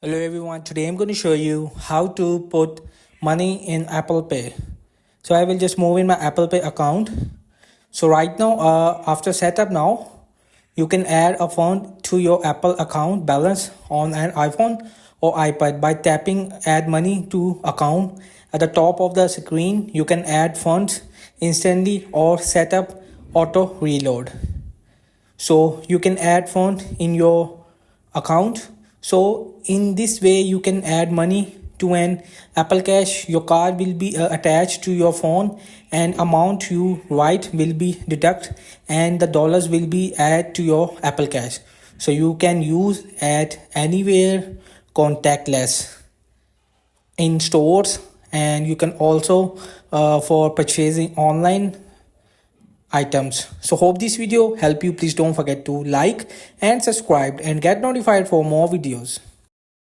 Hello everyone, today I'm going to show you how to put money in Apple Pay. So I will just move in my Apple Pay account. So right now, after setup now, you can add a fund to your Apple account balance on an iPhone or iPad by tapping add money to account. At the top of the screen, you can add funds instantly or set up auto reload. So you can add fund in your account. So in this way you can add money to an Apple Cash. Your card will be attached to your phone, and amount you write will be deduct, and the dollars will be add to your Apple Cash. So you can use at anywhere contactless in stores, and you can also for purchasing online items. So hope this video help you. Please don't forget to like and subscribe and get notified for more videos.